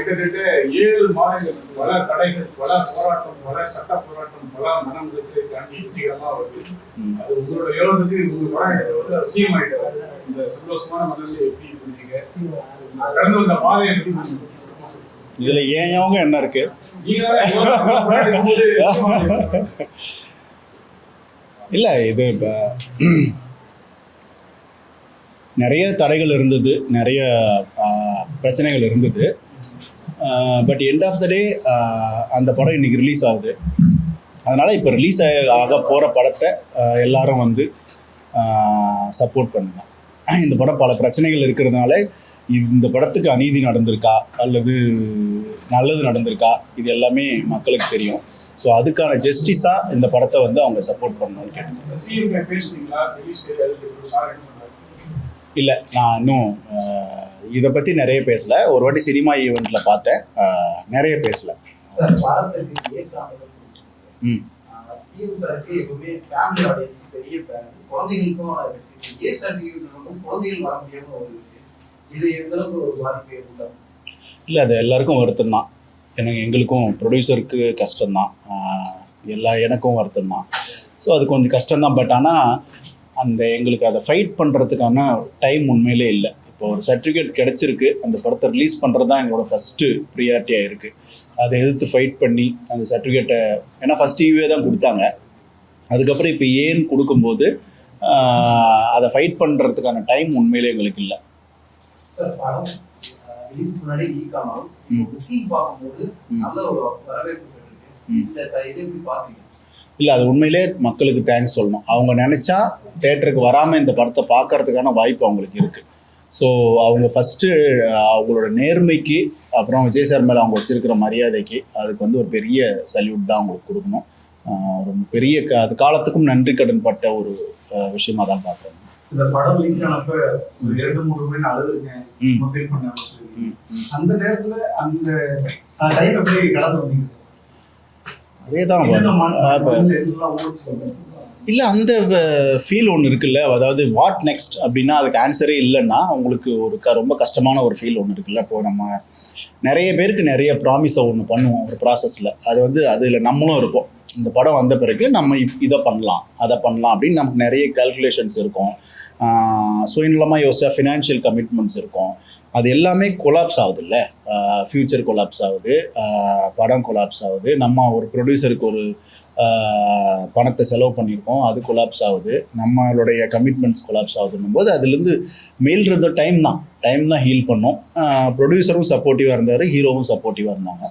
கிட்டத்தட்ட 7 மாதங்கள் பல தடைகள், பல போராட்டம், பல சட்ட போராட்டம், பல மனம் வச்சு தாண்டி வெற்றிகரமா வருது. அது உங்களோட யோகத்துக்கு உங்க படம் எடுத்தவர்கள் அவசியமாயிட்டாரு. இந்த சந்தோஷமான மனநிலை எப்படி பண்ணீங்க, கடந்து வந்த பாதையை பற்றி இதுல ஏன் யோக என்ன இருக்கு? இல்ல இது நிறைய தடைகள் இருந்தது, நிறைய பிரச்சனைகள் இருந்தது. பட் எண்ட் ஆஃப் த டே அந்த படம் இன்னைக்கு ரிலீஸ் ஆகுது. அதனால் இப்போ ரிலீஸ் ஆக போகிற படத்தை எல்லாரும் வந்து சப்போர்ட் பண்ணுங்க. இந்த படம் பல பிரச்சனைகள் இருக்கிறதுனால இந்த படத்துக்கு அநீதி நடந்திருக்கா அல்லது நல்லது நடந்திருக்கா இது எல்லாமே மக்களுக்கு தெரியும். ஸோ அதுக்கான ஜஸ்டிஸாக இந்த படத்தை வந்து அவங்க சப்போர்ட் பண்ணணும்னு கேட்டுக்கிறேன். இல்லை, நான் இன்னும் இதை பற்றி நிறைய பேசலை. ஒரு வாட்டி சினிமா ஈவெண்ட்டில் பார்த்தேன், நிறைய பேசலை. இல்லை, அது எல்லாருக்கும் வருத்தம் தான். எங்களுக்கும் ப்ரொடியூசருக்கு கஷ்டம்தான், எனக்கும் வருத்தம் தான். ஸோ அது கொஞ்சம் கஷ்டம்தான். பட் ஆனால் எங்களுக்கு அதை ஃபைட் பண்ணுறதுக்கான டைம் உண்மையிலே இல்லை. இப்போ ஒரு சர்டிஃபிகேட் கிடச்சிருக்கு, அந்த படத்தை ரிலீஸ் பண்ணுறது தான் எங்களோட ஃபஸ்ட்டு ப்ரியாரிட்டியாக இருக்குது. அதை எதிர்த்து ஃபைட் பண்ணி அந்த சர்டிஃபிகேட்டை, ஏன்னா ஃபஸ்ட் டிவியே தான் கொடுத்தாங்க, அதுக்கப்புறம் இப்போ ஏன்னு கொடுக்கும்போது அதை ஃபைட் பண்ணுறதுக்கான டைம் உண்மையிலே எங்களுக்கு இல்லை. இல்லை, அது உண்மையிலே மக்களுக்கு தேங்க்ஸ் சொல்லணும். அவங்க நினச்சா தேட்டருக்கு வராமல் இந்த படத்தை பார்க்கறதுக்கான வாய்ப்பு அவங்களுக்கு இருக்குது. ஸோ அவங்க ஃபஸ்ட்டு அவங்களோட நேர்மைக்கு, அப்புறம் விஜய் சார் மேலே அவங்க வச்சுருக்கிற மரியாதைக்கு, அதுக்கு வந்து ஒரு பெரிய சல்யூட் தான் அவங்களுக்கு கொடுக்கணும். ரொம்ப பெரிய அது காலத்துக்கும் நன்றி கடன் பட்ட ஒரு விஷயமா தான் பார்க்குறேன். இந்த படம் லிங்க் ஆனப்ப 2-3 மணி அழுதுருக்கேன், ஃபீல் பண்ண அந்த நேரத்துல அந்த டைம் எப்படி கடந்து வந்தீங்க சார்? அதே தான் இல்லை, அந்த ஃபீல் ஒன்று இருக்குல்ல, அதாவது வாட் நெக்ஸ்ட் அப்படின்னா அதுக்கு ஆன்சரே இல்லைன்னா உங்களுக்கு ஒரு ரொம்ப கஷ்டமான ஒரு ஃபீல் ஒன்று இருக்குல்ல. இப்போ நம்ம நிறைய பேருக்கு நிறைய ப்ராமிஸை ஒன்று பண்ணுவோம் ஒரு ப்ராசஸில், அது வந்து அதில் நம்மளும் இருப்போம். இந்த படம் வந்த பிறகு நம்ம இதை பண்ணலாம், அதை பண்ணலாம் அப்படின்னு நமக்கு நிறைய கால்குலேஷன்ஸ் இருக்கும், சுயநலமாக யோசிச்சா ஃபினான்ஷியல் கமிட்மெண்ட்ஸ் இருக்கும். அது எல்லாமே கொலாப்ஸ் ஆகுது இல்லை, ஃப்யூச்சர் கொலாப்ஸ் ஆகுது, படம் கொலாப்ஸ் ஆகுது. நம்ம ஒரு ப்ரொடியூசருக்கு ஒரு பணத்தை செலவு பண்ணியிருக்கோம், அது கொலாப்ஸ் ஆகுது, நம்மளுடைய கமிட்மெண்ட்ஸ் கொலாப்ஸ் ஆகுதுன்னும் போது அதுலேருந்து மேல்றது டைம் தான் ஹீல் பண்ணோம். ப்ரொடியூசரும் சப்போர்ட்டிவாக இருந்தார், ஹீரோவும் சப்போர்ட்டிவாக இருந்தாங்க.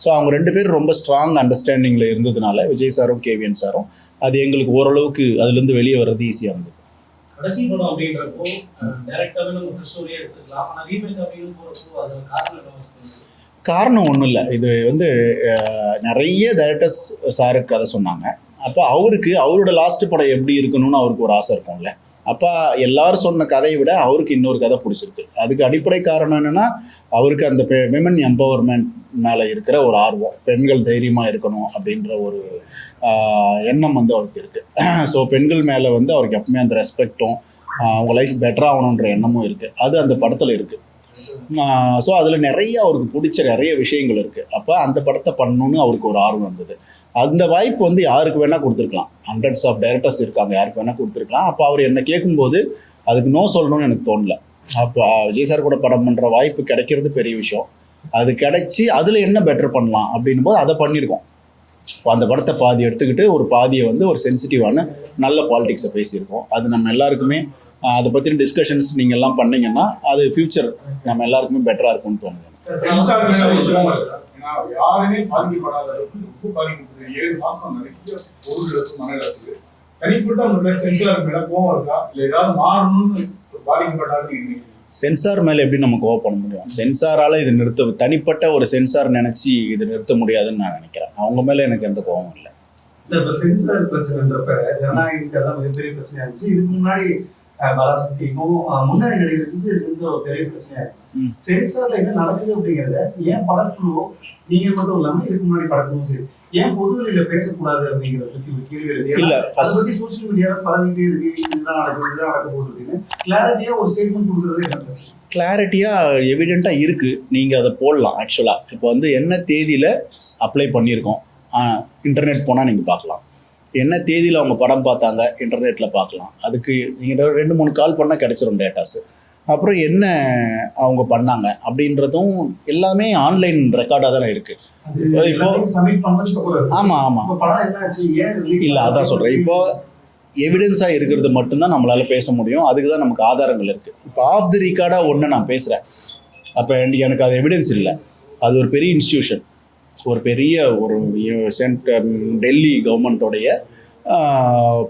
ஸோ அவங்க 2 பேரும் ரொம்ப ஸ்ட்ராங் அண்டர்ஸ்டாண்டிங்கில் இருந்ததுனால விஜய் சாரும் கேவிஎன் சாரும் அது எங்களுக்கு ஓரளவுக்கு அதுலேருந்து வெளியே வர்றது ஈஸியாக இருந்தது. கடைசி படம் அப்படின்றப்போ டைரக்டாகவே நம்ம ஸ்டோரியே எடுத்துக்கலாம், ஆனால் ரீமேக் அப்படின்னு போகிறப்போ அது காரணம் ஒன்றும் இல்லை. இது வந்து நிறைய டைரக்டர்ஸ் சாருக்கு கதை சொன்னாங்க. அப்போ அவரோட லாஸ்ட்டு படம் எப்படி இருக்கணும்னு அவருக்கு ஒரு ஆசை இருக்கும்ல. அப்போ எல்லாரும் சொன்ன கதையை விட அவருக்கு இன்னொரு கதை பிடிச்சிருக்கு. அதுக்கு அடிப்படை காரணம் என்னென்னா அவருக்கு அந்த விமன் எம்பவர்மெண்ட் மேலே இருக்கிற ஒரு ஆர்வம், பெண்கள் தைரியமாக இருக்கணும் அப்படின்ற ஒரு எண்ணம் வந்து அவருக்கு இருக்குது. ஸோ பெண்கள் மேலே வந்து அவருக்கு எப்பவுமே அந்த ரெஸ்பெக்டும் அவங்க லைஃப் பெட்டர் ஆகணுன்ற எண்ணமும் இருக்குது. அது அந்த படத்தில் இருக்குது. ஸோ அதில் நிறைய அவருக்கு பிடிச்ச நிறைய விஷயங்கள் இருக்குது. அப்போ அந்த படத்தை பண்ணணுன்னு அவருக்கு ஒரு ஆர்வம் இருந்தது. அந்த வாய்ப்பு வந்து யாருக்கு வேணால் கொடுத்துருக்கலாம், ஹண்ட்ரட்ஸ் ஆஃப் டைரக்டர்ஸ் இருக்காங்க, யாருக்கு வேணால் கொடுத்துருக்கலாம். அப்போ அவர் என்னை கேட்கும்போது அதுக்கு நோ சொல்லணும்னு எனக்கு தோணலை. அப்போ விஜய் சார் கூட படம் பண்ணுற வாய்ப்பு கிடைக்கிறது பெரிய விஷயம். அது கிடைச்சி அதில் என்ன பெட்டர் பண்ணலாம் அப்படின்னும் போது அதை பண்ணியிருக்கோம். இப்போ அந்த படத்தை பாதி எடுத்துக்கிட்டு ஒரு பாதியை வந்து ஒரு சென்சிட்டிவான நல்ல பாலிடிக்ஸை பேசியிருக்கோம். அது நம்ம எல்லாருக்குமே அதை பற்றின டிஸ்கஷன்ஸ் நீங்கள் எல்லாம் பண்ணீங்கன்னா அது ஃபியூச்சர் நம்ம எல்லாருக்குமே பெட்டராக இருக்கும்னு தோணுது. யாருமே பாதிக்கப்படாத அளவுக்கு ரொம்ப பாதிக்கப்பட்ட 7 மாசம் நிறைய பொருள் மன இழப்பு. தனிப்பட்ட உங்களுக்கு சென்சார் மேல கோவம் இருக்கா, இல்லை ஏதாவது மாறணும்னு பாதிக்கப்பட்டாலும்? சென்சார் மேலே எப்படி நம்ம கோவம் பண்ண முடியும்? சென்சாரால் இது தனிப்பட்ட ஒரு சென்சார் நினச்சி இது நிறுத்த முடியாதுன்னு நான் நினைக்கிறேன். அவங்க மேலே எனக்கு எந்த கோவம் இல்லை. இப்போ சென்சார் பிரச்சனைன்றப்ப ஜனநாயகத்துக்கு அதான் மிகப்பெரிய பிரச்சனையா இருந்துச்சு. இதுக்கு முன்னாடி பராசக்திக்கும் முன்னாடி நடிகருக்கு சென்சார் ஒரு பெரிய பிரச்சனையா இருக்கு. சென்சார்ல என்ன நடக்குது அப்படிங்கிறத ஏன் படக்குழு நீங்க மட்டும் இல்லாம இதுக்கு முன்னாடி படக்குழுவும் சரி ஏன் பொதுவெளியில பேசக்கூடாது அப்படிங்கிறத பத்தி ஒரு கேள்வி எழுதி அதை பத்தி சோசியல் மீடியாவில் பரவிட்டே இருக்கு, இதுதான் நடக்குது இதுதான் நடக்க போகுது அப்படின்னு கிளாரிட்டியா ஒரு ஸ்டேட்மெண்ட் கொடுக்கறது என்ன பிரச்சனை? கிளாரிட்டியாக எவிடெண்ட்டாக இருக்குது. நீங்கள் அதை போடலாம். ஆக்சுவலாக இப்போ வந்து என்ன தேதியில் அப்ளை பண்ணியிருக்கோம், இன்டர்நெட் போனால் நீங்கள் பார்க்கலாம். என்ன தேதியில் அவங்க படம் பார்த்தாங்க, இன்டர்நெட்டில் பார்க்கலாம். அதுக்கு நீங்கள் 2-3 கால் பண்ணால் கிடச்சிரும் டேட்டாஸு. அப்புறம் என்ன அவங்க பண்ணாங்க அப்படின்றதும் எல்லாமே ஆன்லைன் ரெக்கார்டாக தானே இருக்குது. இப்போ ஆமாம் இல்லை, அதான் சொல்கிறேன். இப்போது எவிடன்ஸாக இருக்கிறது மட்டும்தான் நம்மளால் பேச முடியும். அதுக்கு தான் நமக்கு ஆதாரங்கள் இருக்குது. இப்போ ஆஃப் தி ரெக்கார்டாக ஒன்று நான் பேசுகிறேன், அப்போ எனக்கு அது எவிடன்ஸ் இல்லை. அது ஒரு பெரிய இன்ஸ்டியூஷன், ஒரு பெரிய ஒரு டெல்லி கவர்மெண்ட்டோடைய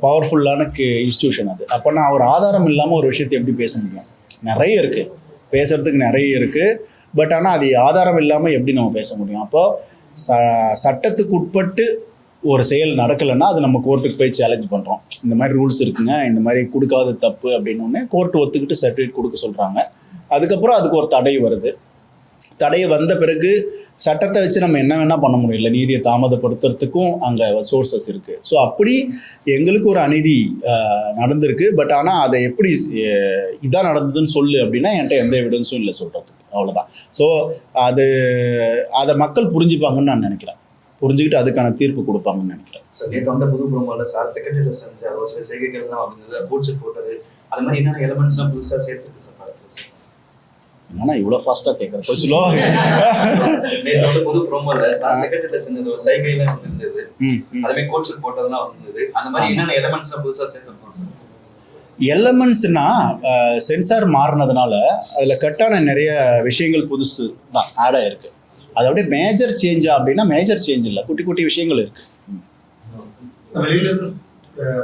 பவர்ஃபுல்லான இன்ஸ்டியூஷன் அது. அப்போ நான் ஒரு ஆதாரம் இல்லாமல் ஒரு விஷயத்தை எப்படி பேச முடியும்? நிறைய இருக்குது, பேசுகிறதுக்கு நிறைய இருக்குது. பட் ஆனால் அது ஆதாரம் இல்லாமல் எப்படி நம்ம பேச முடியும்? அப்போது சட்டத்துக்கு உட்பட்டு ஒரு செயல் நடக்கலைன்னா அது நம்ம கோர்ட்டுக்கு போய் சேலஞ்ச் பண்ணுறோம். இந்த மாதிரி ரூல்ஸ் இருக்குங்க, இந்த மாதிரி கொடுக்காத தப்பு அப்படின்னு கோர்ட்டு ஒத்துக்கிட்டு சர்டிஃபிகேட் கொடுக்க சொல்கிறாங்க. அதுக்கப்புறம் அதுக்கு ஒரு தடை வருது. தடை வந்த பிறகு சட்டத்தை வச்சு நம்ம என்ன வேணால் பண்ண முடியும், இல்லை நீதியை தாமதப்படுத்துறதுக்கும் அங்கே சோர்சஸ் இருக்குது. ஸோ அப்படி எங்களுக்கு ஒரு அநீதி நடந்திருக்கு. பட் ஆனால் அதை எப்படி இதான் நடந்ததுன்னு சொல்லு அப்படின்னா என்கிட்ட எந்த எவிடன்ஸும் இல்லை சொல்கிறதுக்கு, அவ்வளோதான். ஸோ அதை மக்கள் புரிஞ்சுப்பாங்கன்னு நான் நினைக்கிறேன், புரிஞ்சுக்கிட்டு அதுக்கான தீர்ப்பு கொடுப்பாங்கன்னு நினைக்கிறேன். சார் நேற்று வந்த புது ப்ரோமோவில் சார் செக்ரட்டரியில் செஞ்ச ஒரு சில செய்கைகள்லாம் வந்தது, கோட்ஸ் போட்டது, அது மாதிரி என்னென்ன எலமெண்ட்ஸ்லாம் புதுசாக சேர்த்துருக்கு சார் படத்தில் சார்? என்னன்னா இவ்வளோ ஃபாஸ்ட்டாக கேட்குறேன், கொஞ்சம் நேற்று வந்து புது ப்ரோமோவில் சார் செக்ரட்டரியில் செஞ்சது ஒரு சைகைலாம் வந்துருந்தது, அதுமாதிரி கோட்ஸ் போட்டதெல்லாம் வந்தது, அந்த மாதிரி என்னென்ன எலமெண்ட்ஸ்லாம் புதுசாக சேர்த்துருக்கோம் சார்? எலமெண்ட்ஸ்னா சென்சார் மாறினதுனால அதில் கட்டான நிறைய விஷயங்கள் புதுசு தான் ஆட் ஆகிருக்கு. அதை அப்படியே மேஜர் சேஞ்சா அப்படின்னா மேஜர் சேஞ்ச் இல்லை, குட்டி குட்டி விஷயங்கள் இருக்கு. வெளியில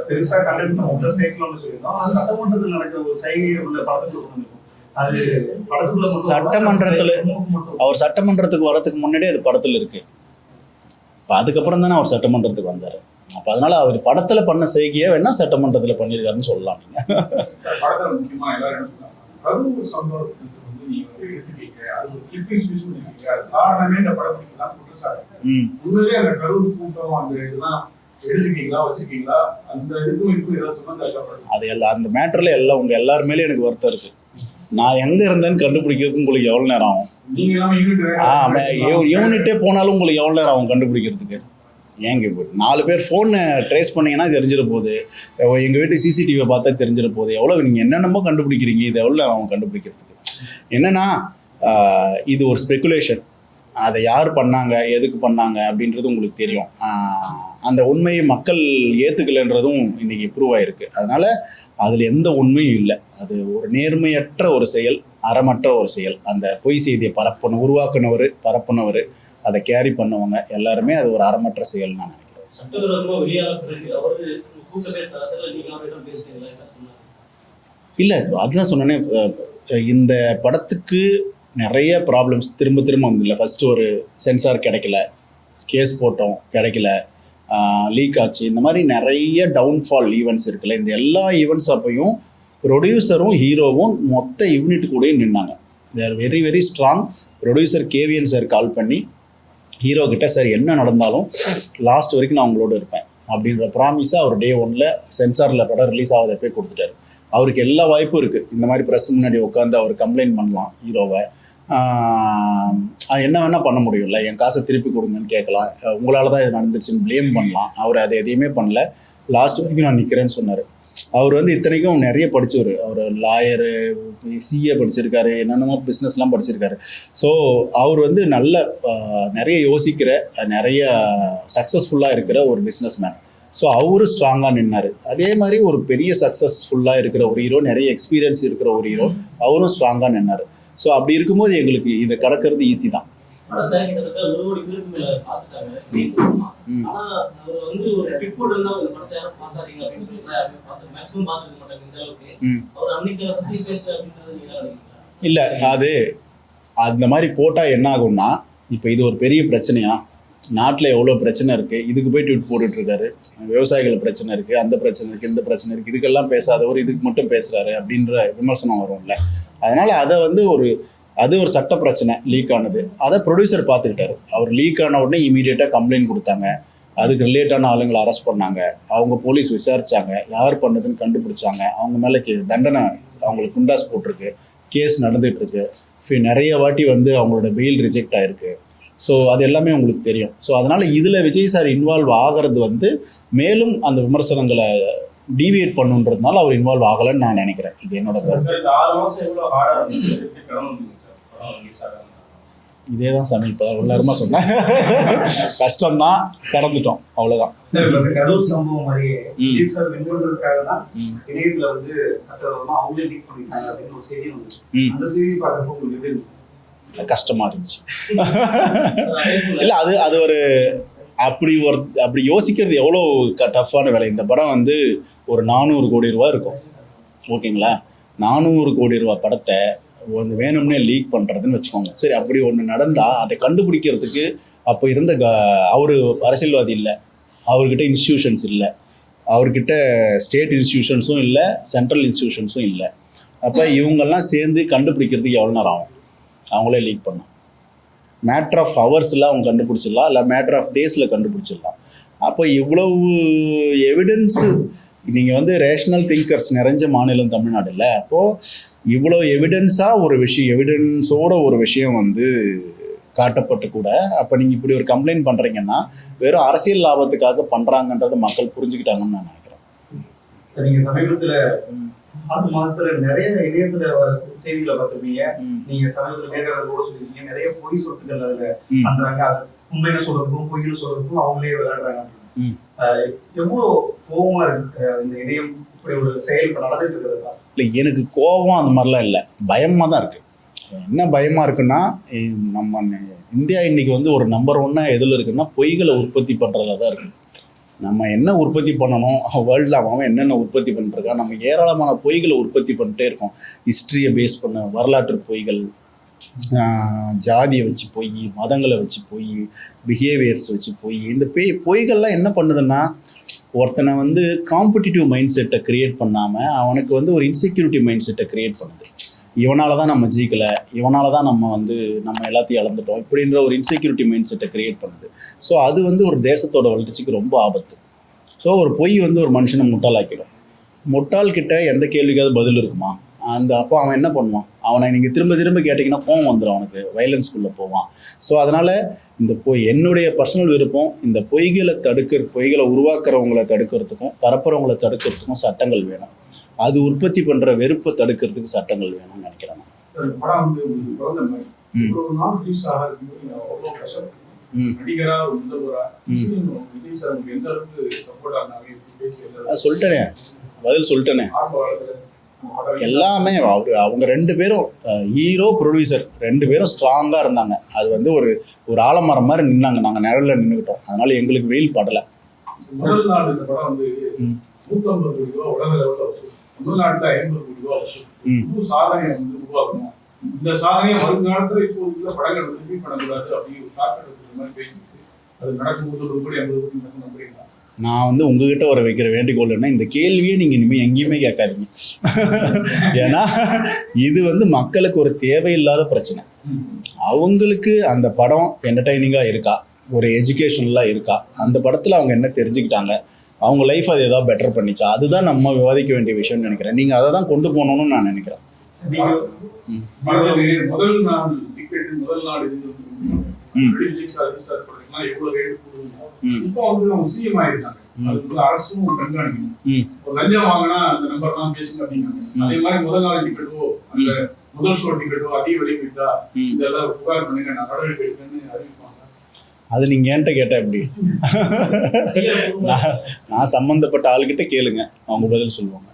பெருசா கண்டென்ட் நம்ம உள்ள சேர்க்கணும்னு சொல்லியிருந்தோம். அது சட்டமன்றத்தில் நடக்கிற ஒரு சைகை உள்ள படத்துக்குள்ள கொண்டு வந்திருக்கும். அது படத்துக்குள்ள சட்டமன்றத்தில் அவர் சட்டமன்றத்துக்கு வரதுக்கு முன்னாடியே அது படத்தில் இருக்கு. இப்போ அதுக்கப்புறம் தானே அவர் சட்டமன்றத்துக்கு வந்தார். அப்போ அதனால அவர் படத்தில் பண்ண செய்கையை வேணா சட்டமன்றத்தில் பண்ணியிருக்காருன்னு சொல்லலாம். நீங்கள் படத்தில் முக்கியமாக எல்லாரும் கரூர் சம்பவத்துக்கு வந்து நீங்க எடுத்துட்டீங்க, அது ஒரு கிளிப்பிங்ஸ் யூஸ் பண்ணிருக்கீங்க. அது காரணமே இந்த படத்துக்கு தான் குற்றச்சாட்டு. உண்மையிலே அந்த கரூர் கூட்டம் அந்த இதெல்லாம் எடுத்துக்கீங்களா, வச்சிருக்கீங்களா? அந்த இதுக்கும் ஏதாவது சம்பந்தம் இருக்கப்படுது? அது எல்லாம் அந்த மேட்டரில் எல்லாம் உங்கள் எல்லார் மேலேயும் எனக்கு வருத்தம் இருக்குது. நான் எங்கே இருந்தேன்னு கண்டுபிடிக்கிறதுக்கு உங்களுக்கு எவ்வளோ நேரம் ஆகும்? யூனிட்டே போனாலும் உங்களுக்கு எவ்வளோ நேரம் ஆகும் கண்டுபிடிக்கிறதுக்கு? ஏங்க இப்போ 4 பேர் ஃபோனை ட்ரேஸ் பண்ணிங்கன்னா தெரிஞ்சிட போகுது, எங்கள் வீட்டு சிசிடிவியை பார்த்தா தெரிஞ்சிட போகுது. எவ்வளோ நீங்கள் என்னென்னமோ கண்டுபிடிக்கிறீங்க, இது எவ்வளோ நேரம் ஆகும் கண்டுபிடிக்கிறதுக்கு? என்னென்னா இது ஒரு ஸ்பெக்குலேஷன். அதை யார் பண்ணாங்க, எதுக்கு பண்ணாங்க அப்படின்றது உங்களுக்கு தெரியும். அந்த உண்மையை மக்கள் ஏற்றுக்கலைன்றதும் இன்றைக்கி ப்ரூவ் ஆகிருக்கு. அதனால் அதில் எந்த உண்மையும் இல்லை. அது ஒரு நேர்மையற்ற ஒரு செயல், அறமற்ற ஒரு செயல். அந்த பொய் செய்தியை உருவாக்குனவர், பரப்புனவர், அதை கேரி பண்ணவங்க எல்லாருமே அது ஒரு அறமற்ற செயல் நான் நினைக்கிறேன். இல்லை, அதுதான் சொன்னேனே, இந்த படத்துக்கு நிறைய ப்ராப்ளம்ஸ் திரும்ப வந்தில்லை. ஃபஸ்ட்டு ஒரு சென்சார் கிடைக்கல, கேஸ் போட்டோம் கிடைக்கல, லீக் ஆச்சு. இந்த மாதிரி நிறைய டவுன்ஃபால் ஈவெண்ட்ஸ் இருக்குல்ல. இந்த எல்லா ஈவெண்ட்ஸ் அப்பையும் ப்ரொடியூசரும் ஹீரோவும் மொத்த யூனிட் கூடயும் நின்னாங்க. They are very very strong. Producer KVN sir call பண்ணி ஹீரோ கிட்ட, சார் என்ன நடந்தாலும் லாஸ்ட் வரைக்கும் நான் உங்களோட இருப்பேன் அப்படின்ற ப்ராமிஸை அவர் Day 1 சென்சாரில் படம் ரிலீஸ் ஆகாத போய் கொடுத்துட்டாரு. அவருக்கு எல்லா வாய்ப்பும் இருக்குது. இந்த மாதிரி ப்ரெஸ் முன்னாடி உட்காந்து அவர் கம்ப்ளைண்ட் பண்ணலாம் ஹீரோவை. என்ன வேணால் பண்ண முடியும்ல, என் காசை திருப்பி கொடுங்கன்னு கேட்கலாம், உங்களால் தான் இது நடந்துருச்சுன்னு ப்ளேம் பண்ணலாம். அவர் அதை எதையுமே பண்ணல, லாஸ்ட் வரைக்கும் நான் நிற்கிறேன்னு சொன்னார். அவர் வந்து இத்தனைக்கும் நிறைய படித்தவர். அவர் லாயரு, சிஏ படிச்சிருக்காரு, என்னென்னமோ பிஸ்னஸ்லாம் படிச்சிருக்காரு. ஸோ அவர் வந்து நல்ல நிறைய யோசிக்கிற, நிறைய சக்ஸஸ்ஃபுல்லாக இருக்கிற ஒரு பிஸ்னஸ் மேன். ஸோ அவரும் ஸ்ட்ராங்காக நின்னார். அதே மாதிரி ஒரு பெரிய சக்ஸஸ்ஃபுல்லாக இருக்கிற ஒரு ஹீரோ, நிறைய எக்ஸ்பீரியன்ஸ் இருக்கிற ஒரு ஹீரோ, அவரும் ஸ்ட்ராங்காக நின்னார். ஸோ அப்படி இருக்கும்போது எங்களுக்கு இதை கடக்கிறது ஈஸி தான். இல்லை, அது அந்த மாதிரி போட்டால் என்ன ஆகும்னா, இப்போ இது ஒரு பெரிய பிரச்சனையா, நாட்டில் எவ்வளோ பிரச்சனை இருக்குது, இதுக்கு போய் ட்வீட் போட்டுட்ருக்காரு, விவசாயிகள் பிரச்சனை இருக்குது, அந்த பிரச்சனை இருக்குது, இந்த பிரச்சனை இருக்குது, இதுக்கெல்லாம் பேசாதவர் இதுக்கு மட்டும் பேசுகிறாரு அப்படின்ற விமர்சனம் வரும்ல. அதனால் அதை வந்து அது ஒரு சட்ட பிரச்சனை லீக் ஆனது. அதை ப்ரொடியூசர் பார்த்துக்கிட்டாரு. அவர் லீக் ஆன உடனே இமீடியட்டாக கம்ப்ளைண்ட் கொடுத்தாங்க. அதுக்கு ரிலேட்டான ஆளுங்களை அரெஸ்ட் பண்ணாங்க. அவங்க போலீஸ் விசாரித்தாங்க, யார் பண்ணதுன்னு கண்டுபிடிச்சாங்க. அவங்க மேலே தண்டனை, அவங்களுக்கு குண்டாஸ் போட்டிருக்கு, கேஸ் நடந்துகிட்ருக்கு. நிறைய வாட்டி வந்து அவங்களோட பெயில் ரிஜெக்ட் ஆகிருக்கு. ஸோ அது எல்லாமே உங்களுக்கு தெரியும். ஸோ அதனால் இதில் விஜய் சார் இன்வால்வ் ஆகிறது வந்து மேலும் அந்த விமர்சனங்களை டீவியேட் பண்ணுன்றதுனால அவர் இன்வால்வ் ஆகலைன்னு நான் நினைக்கிறேன். இது என்னோட கருத்து. இந்த 6 மாசம் எவ்வளவு ஹார்டா இருந்துச்சு, எப்படி கடந்து சார் படம் ரிலீஸ் ஆகாம? இதே தான் சாமி இப்போ உள்ளாரமாக சொன்னேன். கஷ்டம்தான், கடந்துட்டோம், அவ்வளோதான். சார் இப்ப இந்த கரூர் சம்பவம் மாதிரியே விஜய் சார் வின் பண்றதுக்காக தான் இணையத்துல வந்து சட்டவிரோதமா அவங்களே லீக் பண்ணிட்டாங்க அப்படின்னு ஒரு செய்தி வந்து அந்த செய்தி பார்க்கறப்போ உங்களுக்கு எப்படி இருந்துச்சு? கஷ்டமா இருந்துச்சு. இல்லை அது ஒரு அப்படி யோசிக்கிறது எவ்வளோ டஃப்பான வேலை. இந்த படம் வந்து ஒரு 400 கோடி ரூபா இருக்கும், ஓகேங்களா? 400 கோடி ரூபா படத்தை வந்து வேணும்னே லீக் பண்ணுறதுன்னு வச்சுக்கோங்க. சரி, அப்படி ஒன்று நடந்தால் அதை கண்டுபிடிக்கிறதுக்கு அப்போ இருந்த அவர் அரசியல்வாதி இல்லை, அவர்கிட்ட இன்ஸ்டிடியூஷன்ஸ் இல்லை, அவர்கிட்ட ஸ்டேட் இன்ஸ்டிடியூஷன்ஸும் இல்லை, சென்ட்ரல் இன்ஸ்டிடியூஷன்ஸும் இல்லை. அப்போ இவங்கெல்லாம் சேர்ந்து கண்டுபிடிக்கிறதுக்கு எவ்வளோ நேரம் ஆகும்? அவங்களே லீக் பண்ணோம். மேட்ரு ஆஃப் ஹவர்ஸில் அவங்க கண்டுபிடிச்சிடலாம், இல்லை மேட்ரு ஆஃப் டேஸில் கண்டுபிடிச்சிடலாம். அப்போ இவ்வளவு எவிடன்ஸு, நீங்கள் வந்து ரேஷ்னல் திங்கர்ஸ் நிறைஞ்ச மாநிலம் தமிழ்நாடு இல்லை. அப்போது இவ்வளோ எவிடன்ஸாக ஒரு விஷயம், எவிடன்ஸோட ஒரு விஷயம் வந்து காட்டப்பட்டு கூட அப்போ நீங்கள் இப்படி ஒரு கம்ப்ளைண்ட் பண்ணுறீங்கன்னா வெறும் அரசியல் லாபத்துக்காக பண்ணுறாங்கன்றதை மக்கள் புரிஞ்சுக்கிட்டாங்கன்னு நான் நினைக்கிறேன். நீங்கள் சமீபத்தில் 6 மாதத்துல நிறைய இணையத்துல வர செய்திகளை பார்த்துருப்பீங்க. நீங்க சமீபத்துல நேர்காணல் கூட சொல்லியிருக்கீங்க, நிறைய பொய் சொத்துக்கள் அதுல பண்றாங்க. அது உண்மையில சொல்றதுக்கும் பொய்னு சொல்றதுக்கும் அவங்களே விளையாடுறாங்க. எவ்வளவு கோபமா இருக்கு இந்த இணையம் இப்படி ஒரு செயல் இப்ப நடந்துட்டு இருக்கிறதா? இல்லை, எனக்கு கோபம் அந்த மாதிரிலாம் இல்லை, பயமாக தான் இருக்குது. என்ன பயமாக இருக்குன்னா, நம்ம இந்தியா இன்னைக்கு வந்து ஒரு நம்பர் 1 எதில் இருக்குன்னா பொய்களை உற்பத்தி பண்ணுறதுல தான் இருக்குது. நம்ம என்ன உற்பத்தி பண்ணணும், வேர்ல்டில் அவன் என்னென்ன உற்பத்தி பண்ணிட்டுருக்கான், நம்ம ஏராளமான பொய்களை உற்பத்தி பண்ணிட்டே இருக்கோம். ஹிஸ்ட்ரியை பேஸ் பண்ண வரலாற்று பொய்கள், ஜாதியை வச்சு பொய், மதங்களை வச்சு பொய், பிஹேவியர்ஸ் வச்சு பொய். இந்த பொய்கள்லாம் என்ன பண்ணுதுன்னா, ஒருத்தனை வந்து காம்படிட்டிவ் மைண்ட் செட்டை க்ரியேட் பண்ணாமல் அவனுக்கு வந்து ஒரு இன்செக்யூரிட்டி மைண்ட் செட்டை க்ரியேட் பண்ணுது. இவனால தான் நம்ம ஜீக்கலை, இவனால தான் நம்ம எல்லாத்தையும் இழந்துட்டோம், இப்படின்ற ஒரு இன்செக்யூரிட்டி மைண்ட் செட்டை க்ரியேட் பண்ணுது. ஸோ அது வந்து ஒரு தேசத்தோட வளர்ச்சிக்கு ரொம்ப ஆபத்து. ஸோ ஒரு பொய் வந்து ஒரு மனுஷனை முட்டாளாக்கிடும். முட்டாள்கிட்ட எந்த கேள்விக்காவது பதில் இருக்குமா? அப்போ அவன் என்ன பண்ணுவான்? அவனை நீங்கள் திரும்ப திரும்ப கேட்டிங்கன்னா கோவம் வந்துடும், அவனுக்கு வயலன்ஸ்குள்ளே போவான். ஸோ அதனால் இந்த என்னுடைய பர்சனல் விருப்பம், இந்த பொய்களை உருவாக்குறவங்களை தடுக்கிறதுக்கும் பரப்புறவங்களை தடுக்கிறதுக்கும் சட்டங்கள் வேணும். அது உற்பத்தி பண்ணுற வெறுப்பை தடுக்கிறதுக்கு சட்டங்கள் வேணும்னு நினைக்கிறேன். சொல்லிட்டேனே, பதில் சொல்லிட்டேனே. எல்லாமே அவங்க 2 பேரும் ஹீரோ ப்ரொடியூசர் 2 பேரும் ஸ்ட்ராங்காக இருந்தாங்க. அது வந்து ஒரு ஆலமரம் மாதிரி நின்னாங்க, நாங்கள் நிழலில் நின்றுக்கிட்டோம். அதனால எங்களுக்கு வெயில் படலை. முதல் நாள் இந்த படம் வந்து 150 கோடி ரூபா உலக லெவலில் வசூல், தமிழ்நாட்டில் 50 கோடி ரூபா வசூல். புது சாதனையை வந்து உருவாக்கணும். இந்த சாதனையை வருங்காலத்தில் இப்போ உள்ள படங்கள் வந்து ரிப்பீட் பண்ணக்கூடாது அப்படின்னு ஒரு தாக்கல் இருக்கிற மாதிரி பேசிட்டு அது நடக்கும் 150 கோடி 50 கோடி நடக்கும் அப்படின்னா நான் வந்து உங்ககிட்ட ஒரு வைக்கிற வேண்டுகோள்னா, இந்த கேள்வியே நீங்கள் இனிமேல் எங்கேயுமே கேட்காதீங்க. ஏன்னா இது வந்து மக்களுக்கு ஒரு தேவையில்லாத பிரச்சனை. அவங்களுக்கு அந்த படம் என்டர்டைனிங்காக இருக்கா, ஒரு எஜுகேஷனலாக இருக்கா, அந்த படத்தில் அவங்க என்ன தெரிஞ்சுக்கிட்டாங்க, அவங்க லைஃப் அது ஏதாவது பெட்டர் பண்ணிச்சா, அதுதான் நம்ம விவாதிக்க வேண்டிய விஷயம்னு நினைக்கிறேன். நீங்கள் அதை தான் கொண்டு போகணும்னு நான் நினைக்கிறேன். முதல் நாள் டிக்கெட் முதல் நாள் இப்போ வந்து அவங்க சிஎம் ஆயிருக்காங்க. அதுக்கு அரசும் கண்காணிக்கணும். ஒரு லஞ்சம் வாங்கினா அந்த நம்பர் தான் பேசுங்க அப்படின்னாங்க. அதே மாதிரி முதல் நாள் டிக்கெட்டோ அந்த முதல் ஷோ டிக்கெட்டோ அதிக விலை போயிட்டா இதெல்லாம் புகார் பண்ணுங்க, நான் நடவடிக்கை எடுப்பேன்னு அறிவிப்பாங்க. அது நீங்க என்கிட்ட கேட்டா எப்படி? நான் சம்பந்தப்பட்ட ஆளுகிட்ட கேளுங்க, அவங்க பதில் சொல்லுவாங்க.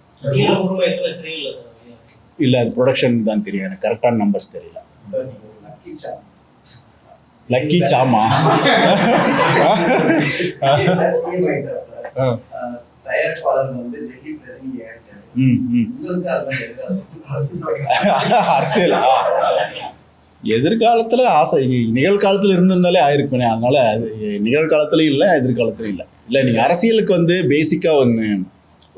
இல்ல அது ப்ரொடக்ஷன் தான் தெரியும், எனக்கு கரெக்டான நம்பர்ஸ் தெரியல. லக்கி சாமா அரசியலா எதிர்காலத்துல ஆசை, நிகழ்காலத்துல இருந்திருந்தாலே ஆயிருக்குமே. அதனால அது நிகழ்காலத்துலயும் இல்லை, எதிர்காலத்துலயும் இல்லை. இல்லை, நீங்க அரசியலுக்கு வந்து பேசிக்கா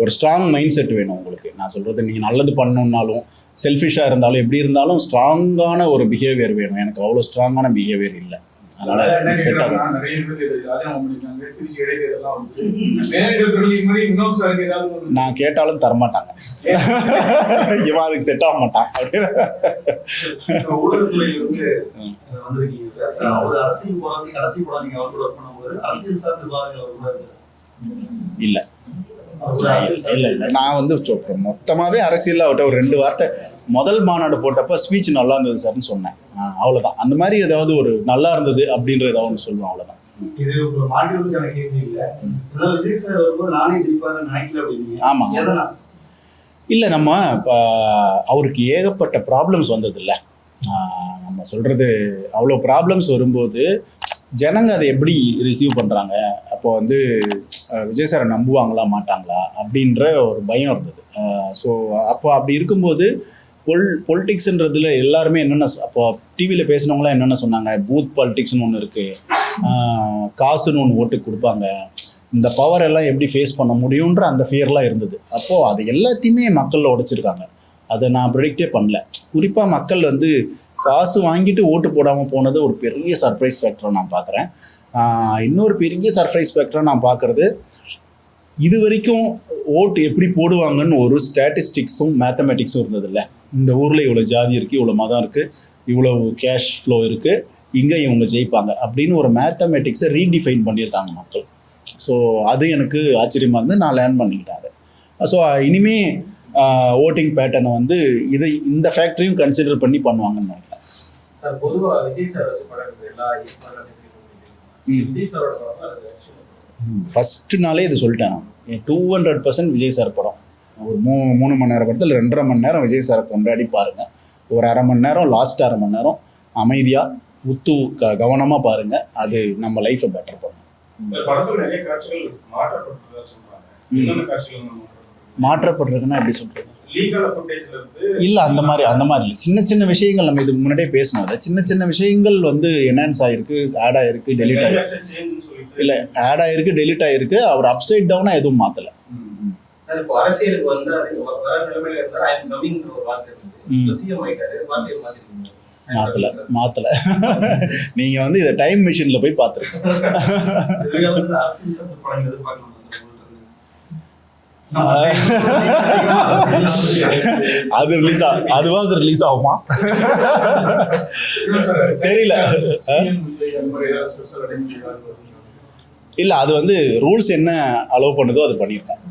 ஒரு ஸ்ட்ராங் மைண்ட் செட் வேணும் உங்களுக்கு. நான் சொல்றது, நீங்க நல்லது பண்ணணும்னாலும் செல்ஃபிஷாக இருந்தாலும் எப்படி இருந்தாலும் ஸ்ட்ராங்கான ஒரு பிஹேவியர் வேணும். எனக்கு அவ்வளோ ஸ்ட்ராங்கான பிஹேவியர் இல்லை. அதனால என்ன செட் ஆகும். கேட்கறாங்கன்னா, நிறைய பேர் இது ராஜினாமா பண்ணிருக்காங்க, திருச்சி இடைத்தேர்தலாம் வந்து நேரில் பெறுவதற்கு மாதிரி வினோத் சாருக்கு ஏதாவது ஒரு நான் கேட்டாலும் தரமாட்டாங்க. இவன் அதுக்கு செட் ஆக மாட்டான் அப்படின்னு. ஊடகத்துறையில இருந்து வந்திருக்கீங்க சார். ஒரு அரசியல் போராட்டம் கடைசி படம் நீங்க அவர் கூட ஒர்க் பண்ணும்போது அரசியல் சார்ந்த விவாதங்கள் அவர் கூட இருந்தது. இல்ல ஒரு அரசியல் இல்ல இல்ல நான் வந்து மொத்தமாவே அரசியல்ல அவர்கிட்ட ஒரு 2 வார்த்தை முதல் மாநாடு போட்டப்ப ஸ்பீச் நல்லா இருந்தது சார்னு சொன்னேன். அவ்வளவுதான். அந்த மாதிரி ஏதாவது ஒரு நல்லா இருந்தது அப்படின்ற ஏதாவது ஒன்று சொல்லுவேன், அவ்வளவுதான். இது ஒரு மாற்றுவதற்கான கேள்வி இல்ல. அதாவது விஜய் சார் வரும்போது நானே ஜெயிப்பாருன்னு நினைக்கல அப்படின்னு. ஆமா. எதனா இல்லை நம்ம அவருக்கு ஏகப்பட்ட ப்ராப்ளம்ஸ் வந்தது இல்லை. நம்ம சொல்கிறது அவ்வளோ ப்ராப்ளம்ஸ் வரும்போது ஜனங்க அதை எப்படி ரிசீவ் பண்ணுறாங்க, அப்போ வந்து விஜய் சாரை நம்புவாங்களா மாட்டாங்களா அப்படின்ற ஒரு பயம் இருந்தது. ஸோ அப்போ அப்படி இருக்கும்போது பொலிட்டிக்ஸ்ன்றதுல எல்லாருமே என்னென்ன அப்போ டிவியில் பேசினவங்களாம் என்னென்ன சொன்னாங்க, பூத் பாலிட்டிக்ஸ்னு ஒன்று இருக்குது, காசுன்னு ஒன்று ஓட்டுக்கு கொடுப்பாங்க, இந்த பவர் எல்லாம் எப்படி ஃபேஸ் பண்ண முடியுன்ற அந்த ஃபியர்லாம் இருந்தது. அப்போது அது எல்லாத்தையுமே மக்களில் உடைச்சிருக்காங்க. அதை நான் ப்ரெடிக்டே பண்ணல. குறிப்பாக மக்கள் வந்து காசு வாங்கிட்டு ஓட்டு போடாமல் போனது ஒரு பெரிய சர்ப்ரைஸ் ஃபேக்டராக நான் பார்க்குறேன். இன்னொரு பெரிய சர்ப்ரைஸ் ஃபேக்டராக நான் பார்க்குறது, இது வரைக்கும் ஓட்டு எப்படி போடுவாங்கன்னு ஒரு ஸ்டாட்டிஸ்டிக்ஸும் மேத்தமெட்டிக்ஸும் இருந்ததில்ல. இந்த ஊரில் இவ்வளோ ஜாதி இருக்குது, இவ்வளோ மதம் இருக்குது, இவ்வளோ கேஷ் ஃப்ளோ இருக்குது, இங்கே இவங்க ஜெயிப்பாங்க அப்படின்னு ஒரு மேத்தமெட்டிக்ஸை ரீடிஃபைன் பண்ணியிருக்காங்க மக்கள். ஸோ அது எனக்கு ஆச்சரியமாக இருந்து நான் லேர்ன் பண்ணிக்கிட்டேன் அதை. ஸோ இனிமே ஓட்டிங் பேட்டர்னை வந்து இந்த ஃபேக்டரியும் கன்சிடர் பண்ணி பண்ணுவாங்கன்னு நினைக்கிறேன். சார் பொதுவாக விஜய் சார் படம் எல்லா விஜய் சாரோட படம் ஃபஸ்ட்டு நாளே இது சொல்லிட்டேன். 200% விஜய் சார் படம். ஒரு 3 மணி நேரம் படத்தில் 2.5 மணி நேரம் விஜய் சாரை கொண்டாடி பாருங்கள். ஒரு 1/2 மணி நேரம், லாஸ்ட் 1/2 மணி நேரம் அமைதியாக உத்து கவனமாக பாருங்கள். அது நம்ம லைஃப்பை பெட்டர் பண்ணும். படத்துல நிறைய காட்சிகள் மாற்றப்பட்டதா சொல்றாங்க. என்னென்ன காட்சிகள் மாற்றப்பட்டிருக்குன்னா எப்படி சொல்றது? லீகல் ஃபுட்டேஜ்ல இருந்து இல்ல அந்த மாதிரி இல்லை. சின்ன சின்ன விஷயங்கள் நம்ம இதுக்கு முன்னாடியே பேசணும். அதை சின்ன விஷயங்கள் வந்து என்ஹான்ஸ் ஆயிருக்கு, ஆட் ஆயிருக்கு, டெலிட் ஆயிருக்கு. இல்ல ஆட் ஆயிருக்கு, டெலிட் ஆயிருக்கு. அவர் அப்சைட் டவுனா எதுவும் மாத்தல. சார் இப்போ அரசியலுக்கு வந்து வர நிலைமையில இருந்தா ஐ அம் கமிங் ஒரு வார்த்தை இருக்கு. சிஎம் ஆயிட்டாரு, வார்த்தையை மாத்திட்டீங்க. மாத்தல. நீங்க வந்து இதை டைம் மிஷின்ல போய் பாத்துருக்கோம். அரசியல் சார்ந்த படங்கள் எதிர்பார்க்கலாம். அது ரிலீஸ் ஆகுமா தெரியல. இல்ல அது வந்து ரூல்ஸ் என்ன அலோவ் பண்ணுதோ அது பண்ணியிருக்காங்க.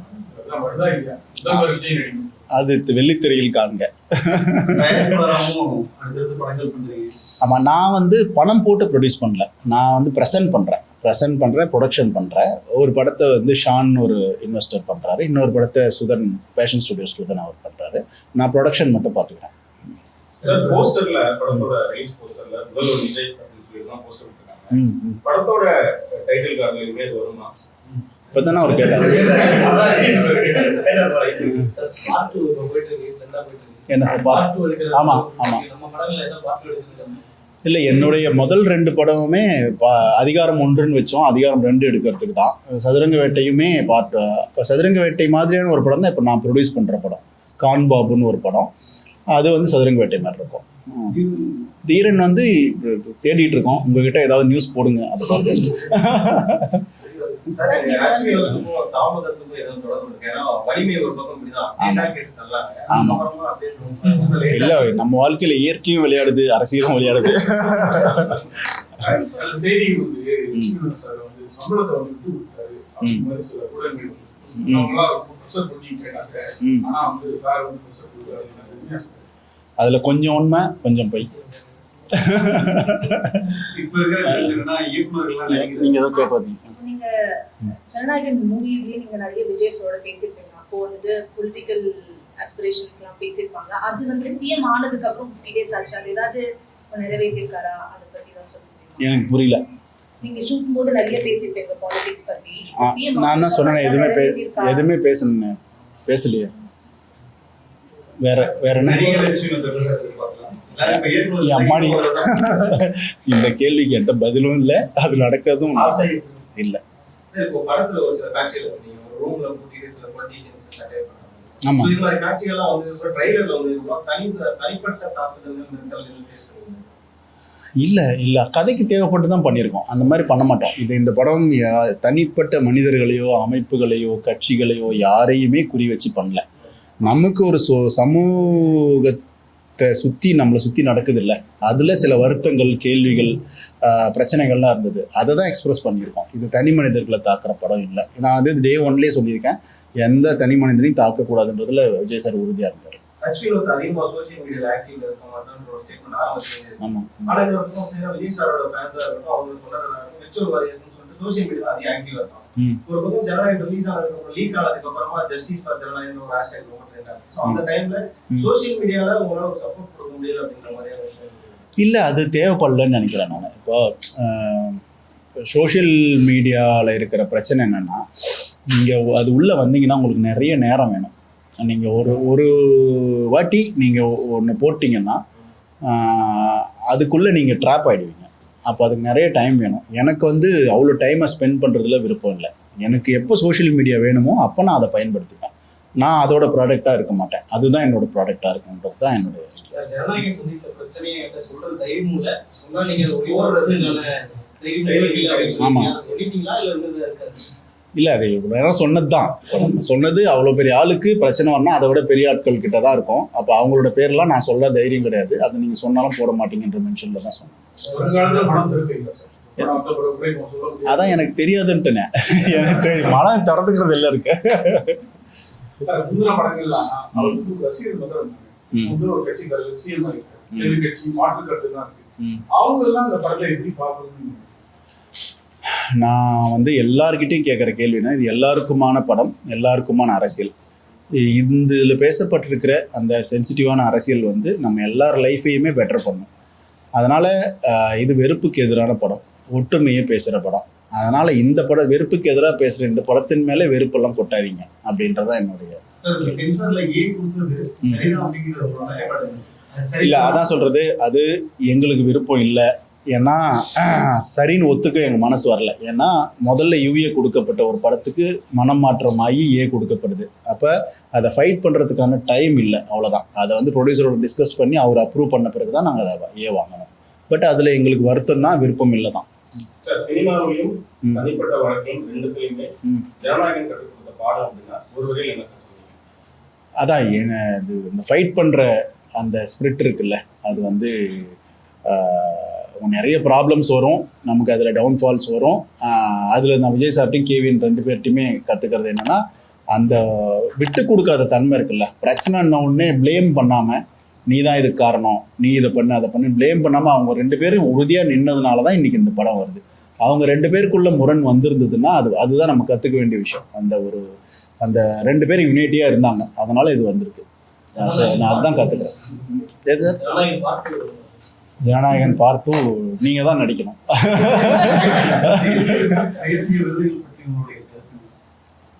அது வெள்ளித்திரையில் காண்க. ஆமாம், நான் வந்து பணம் போட்டு ப்ரொடியூஸ் பண்ணல. நான் வந்து ப்ரெசென்ட் பண்ணுறேன், ப்ரொடக்ஷன் பண்ணுறேன். ஒரு படத்தை வந்து ஷான் ஒரு இன்வெஸ்டர் பண்ணுறாரு, இன்னொரு படத்தை சுதன் பேஷன் ஸ்டுடியோஸ் சுதன் அவர் பண்ணுறாரு. நான் ப்ரொடக்ஷன் மட்டும் பார்த்துக்கிறேன். சார் போஸ்டர்ல படத்தோட ரைஸ் போஸ்டர்ல முதல்வர் விஜய் அப்படின்னு சொல்லி தான் போஸ்டர் விட்டுருக்காங்க. படத்தோட டைட்டில் கார்டுல இமேஜ் வருமா? இப்பதானே அவர் கேட்டாரு. என்ன சார் பார்ட்? ஆமா ஆமா. இல்லை, என்னுடைய முதல் 2 படமுமே அதிகாரம் 1ன்னு வச்சோம், அதிகாரம் 2 எடுக்கிறதுக்கு தான். சதுரங்க வேட்டையுமே பார்ட். இப்போ சதுரங்க வேட்டை மாதிரியான ஒரு படம் தான் இப்போ நான் ப்ரொடியூஸ் பண்ணுற படம். கான் பாபுன்னு ஒரு படம், அது வந்து சதுரங்க வேட்டை மாதிரி இருக்கும். தீரன் வந்து தேடிட்டு இருக்கோம். உங்ககிட்ட ஏதாவது நியூஸ் போடுங்க, அதை பார்த்து. இல்ல, நம்ம வாழ்க்கையில இயற்கையும் விளையாடுது, அரசியலும் விளையாடுது. அதுல கொஞ்சம் உண்மை, கொஞ்சம் பொய். நீங்க ஏதோ கேட்பாதீங்க. நீங்க ஜனநாயகன் மூவிலேயே நீங்க நிறைய விஜய் சாரோட பேசியிருப்பீங்க. அப்போ வந்துட்டு பொலிட்டிக்கல் ஆஸ்பிரேஷன்ஸ்லாம் பேசியிருப்பாங்க. அது வந்து சிஎம் ஆனதுக்கு அப்புறம் 50 days ஆச்சு. அது ஏதாவது நிறைவேற்றிருக்காரா? அதை பத்தி தான் சொல்லுங்க. எனக்கு புரியல. நீங்க ஷூட் போது நிறைய பேசியிருப்பீங்க பாலிடிக்ஸ் பத்தி. நான் தான் சொன்னேன், எதுவுமே பேசலையே. வேற என்ன? அம்மாடி, இந்த கேள்விக்கு என்கிட்ட பதிலும் இல்லை, அது நடக்கிறதும் இல்லை. இப்போ படத்துல ஒரு சில காட்சிகள் ஒரு ரூம்ல கூட்டிட்டு சில பொலிட்டிஷியன்ஸ் சட்டை பண்ணாங்க. ஆமா, இது மாதிரி காட்சிகள்லாம் வந்து ட்ரைலர்ல வந்து தனிப்பட்ட தாக்குதல்கள் மென்டல் ஃபேஸ் பண்ணுவாங்க. இல்லை கதைக்கு தேவைப்பட்டு தான் பண்ணியிருக்கோம். அந்த மாதிரி பண்ண மாட்டோம். இந்த படம் தனிப்பட்ட மனிதர்களையோ அமைப்புகளையோ கட்சிகளையோ யாரையுமே குறி வச்சு பண்ணல. நமக்கு ஒரு சமூகத்தை நம்மளை சுற்றி நடக்குது இல்லை, அதில் சில வருத்தங்கள், கேள்விகள், பிரச்சனைகள்லாம் இருந்தது. அதை தான் எக்ஸ்பிரஸ் பண்ணியிருக்கோம். இது தனி மனிதர்களை தாக்குற படம் இல்லை. நான் வந்து டே 1லேயே சொல்லியிருக்கேன், எந்த தனி மனிதனையும் தாக்கக்கூடாதுன்றதுல விஜய் சார் உறுதியாக இருந்தார். ஆக்சுவலி வந்து அதிகமாக சோஷியல் மீடியாவில் ஆக்டிவ்ல இருக்க மாட்டோம்ன்ற ஒரு ஸ்டேட்மெண்ட் ஆரம்பிச்சு. ஆமாம். ஆனால் இது வந்து விஜய் சாரோட ஃபேன்ஸாக இருக்கட்டும், அவங்களுக்கு சொல்கிற விர்ச்சுவல் வாரியர்ஸ்னு சொல்லிட்டு சோஷியல் மீடியாவில் அதிகம் ஆக்டிவாக இருக்கும். ஒரு பக்கம் ஜனநாயகம் ரிலீஸ் ஆனதுக்கு லீக் ஆனதுக்கு அப்புறமா ஜஸ்டிஸ் ஃபார் ஜனநாயகம் ஒரு ஹேஷ்டேக் ரொம்ப ட்ரெண்ட் ஆச்சு. ஸோ அந்த டைம்ல சோஷியல் மீடியால உங்களால ஒரு சப்போர்ட் கொடுக்க முடியல அப்படிங்கிற மாதிரியான விஷயம் இல்லை, அது தேவைப்படலன்னு நினைக்கிறேன் நான். இப்போ சோஷியல் மீடியாவில் இருக்கிற பிரச்சனை என்னென்னா, நீங்கள் அது உள்ளே வந்தீங்கன்னா உங்களுக்கு நிறைய நேரம் வேணும். நீங்கள் ஒரு வாட்டி நீங்கள் ஒன்று போட்டிங்கன்னா அதுக்குள்ளே நீங்கள் ட்ராப் ஆகிடுவீங்க. அப்போ அதுக்கு நிறைய டைம் வேணும். எனக்கு வந்து அவ்வளோ டைமை ஸ்பெண்ட் பண்ணுறதுல விருப்பம் இல்லை. எனக்கு எப்போ சோஷியல் மீடியா வேணுமோ அப்போ நான் அதை பயன்படுத்திப்பேன். நான் அதோட ப்ராடக்டாக இருக்க மாட்டேன். அதுதான் என்னோட ப்ராடக்டாக இருக்குன்றது தான் என்னுடைய. ஜனநாயகம் சந்தித்த பிரச்சனையை சொல்றது தைரியம் இல்லை, சொன்னா நீங்க ஓடுறதுனால சொல்லிட்டீங்களா இல்லை இருந்தது இருக்காது? இல்லை, அது நேரம் சொன்னது தான். சொன்னது அவ்வளோ பெரிய ஆளுக்கு பிரச்சனை வரணும், அதை விட பெரிய ஆட்கள் கிட்ட தான் இருக்கும். அப்போ அவங்களோட பேர்லாம் நான் சொல்ல தைரியம் கிடையாது. அது நீங்கள் சொன்னாலும் போட மாட்டீங்கன்ற மென்ஷனில் தான் சொன்னேன். அதான் எனக்கு தெரியாதுன்ட்டுனே. எனக்கு மனம் திறந்துக்கிறது எல்லாம் இருக்கு. நான் வந்து எல்லார்கிட்டையும் கேட்குற கேள்வினா, இது எல்லாருக்குமான படம், எல்லாருக்குமான அரசியல். இதில் பேசப்பட்டிருக்கிற அந்த சென்சிட்டிவான அரசியல் வந்து நம்ம எல்லார் லைஃபையுமே பெட்டர் பண்ணும். அதனால் இது வெறுப்புக்கு எதிரான படம், ஒற்றுமையை பேசுகிற படம். அதனால் இந்த படம் வெறுப்புக்கு எதிராக பேசுகிற இந்த படத்தின் மேலே வெறுப்பெல்லாம் கொட்டாதீங்க அப்படின்றதான் என்னுடைய. இல்லை, அதான் சொல்கிறது, அது எங்களுக்கு விருப்பம் இல்லை. ஏன்னா சரின்னு ஒத்துக்க எங்கள் மனசு வரல. ஏன்னா முதல்ல யூஏ கொடுக்கப்பட்ட ஒரு படத்துக்கு மனம் மாற்றமாகி ஏ கொடுக்கப்படுது. அப்போ அதை ஃபைட் பண்ணுறதுக்கான டைம் இல்லை, அவ்வளோதான். அதை வந்து ப்ரொடியூசரோட டிஸ்கஸ் பண்ணி அவர் அப்ரூவ் பண்ண பிறகு தான் நாங்கள் அதை ஏ வாங்கணும். பட் அதில் எங்களுக்கு வருத்தம் தான், விருப்பம் இல்லை தான். சினிமாவிலையும் தனிப்பட்ட வாழ்க்கையும் ரெண்டுத்துலையுமே ஜனநாயகம் கற்றுக் கொடுத்த பாடம் அப்படின்னா ஒரு வரையில் என்ன சொல்றீங்க? அதான் இது இந்த ஃபைட் பண்ணுற அந்த ஸ்பிரிட் இருக்குல்ல, அது வந்து நிறைய ப்ராப்ளம்ஸ் வரும், நமக்கு அதில் டவுன்ஃபால்ஸ் வரும். அதில் நான் விஜய் சார்ட்டையும் கேவின் 2 பேர்ட்டையுமே கற்றுக்கிறது என்னென்னா, அந்த விட்டு கொடுக்காத தன்மை இருக்குல்ல. பிரச்சனைன்ன உடனே ப்ளேம் பண்ணாமல், நீ தான் இதுக்கு காரணம், நீ இதை பண்ணு அதை பண்ணு ப்ளேம் பண்ணாமல் அவங்க 2 பேரும் உறுதியாக நின்னதுனால தான் இன்றைக்கி இந்த படம் வருது. அவங்க 2 பேருக்குள்ள முரண் வந்திருந்ததுன்னா அதுதான் நம்ம கற்றுக்க வேண்டிய விஷயம். அந்த 2 பேரும் யுனைட்டியாக இருந்தாங்க, அதனால் இது வந்திருக்கு. நான் அதுதான் கற்றுக்கிறேன். எது சார்? ஜனநாயகன் பார்ட் 2 நீங்கள் தான் நடிக்கணும்.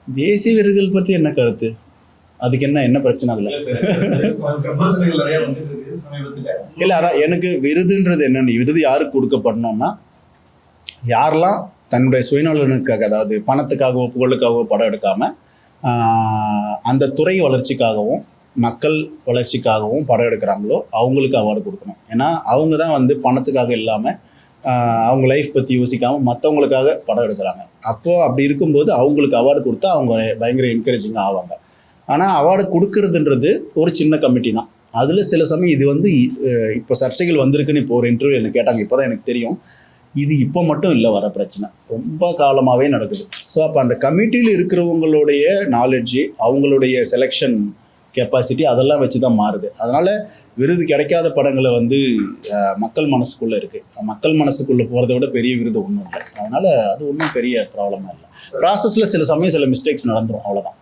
தேசிய விருதுகள் பற்றி என்ன கருத்து? அதுக்கு என்ன பிரச்சனை அதில்? இல்லை, அதான் எனக்கு விருதுன்றது என்னென்னு, விருது யாருக்கு கொடுக்கப்படணும்னா, யாரெல்லாம் தன்னுடைய சுயநலனுக்காக, அதாவது பணத்துக்காகவோ புகழுக்காகவோ படம் எடுக்காமல் அந்த துறை வளர்ச்சிக்காகவும் மக்கள் வளர்ச்சிக்காகவும் படம் எடுக்கிறாங்களோ அவங்களுக்கு அவார்டு கொடுக்கணும். ஏன்னா அவங்க தான் வந்து பணத்துக்காக இல்லாமல் அவங்க லைஃப் பற்றி யோசிக்காமல் மற்றவங்களுக்காக படம் எடுக்கிறாங்க. அப்போது அப்படி இருக்கும்போது அவங்களுக்கு அவார்டு கொடுத்தா அவங்க பயங்கர என்கரேஜிங்காக ஆவாங்க. ஆனால் அவார்டு கொடுக்கறதுன்றது ஒரு சின்ன கமிட்டி தான். அதில் சில சமயம் இது வந்து இப்போ சர்ச்சைகள் வந்திருக்குன்னு இப்போ ஒரு இன்டர்வியூ எனக்கு கேட்டாங்க, இப்போ தான் எனக்கு தெரியும். இது இப்போ மட்டும் இல்லை, வர பிரச்சனை ரொம்ப காலமாகவே நடக்குது. ஸோ அப்போ அந்த கமிட்டியில் இருக்கிறவங்களுடைய நாலேஜு, அவங்களுடைய செலெக்ஷன் கெப்பாசிட்டி அதெல்லாம் வச்சு தான் மாறுது. அதனால் விருது கிடைக்காத படங்களை வந்து மக்கள் மனசுக்குள்ளே இருக்குது. மக்கள் மனசுக்குள்ளே போகிறத விட பெரிய விருது ஒன்றும் இல்லை. அதனால் அது ஒன்றும் பெரிய ப்ராப்ளமாக இல்லை. ப்ராசஸில் சில சமயம் சில மிஸ்டேக்ஸ் நடந்துடும், அவ்வளோதான்.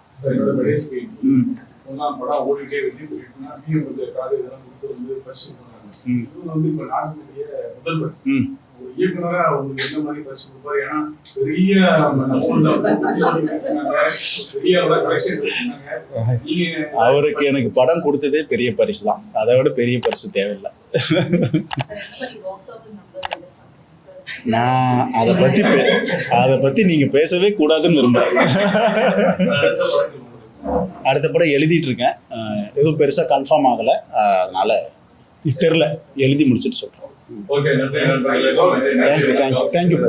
இயக்குனரா அவங்களுக்கு என்ன மாதிரி பரிசு கொடுப்பாரு? ஏன்னா பெரிய அவருக்கு எனக்கு படம் கொடுத்ததே பெரிய பரிசு தான், அதை விட பெரிய பரிசு தேவையில்லை. நான் அதை பத்தி நீங்க பேசவே கூடாதுன்னு விரும்புறேன். அடுத்த படம் எழுதிட்டு இருக்கேன், எதுவும் பெருசா கன்ஃபார்ம் ஆகலை, அதனால தெரியல, எழுதி முடிச்சுட்டு சொல்றேன். ஓகே நன்றி நண்பர்களே. Thank you brother.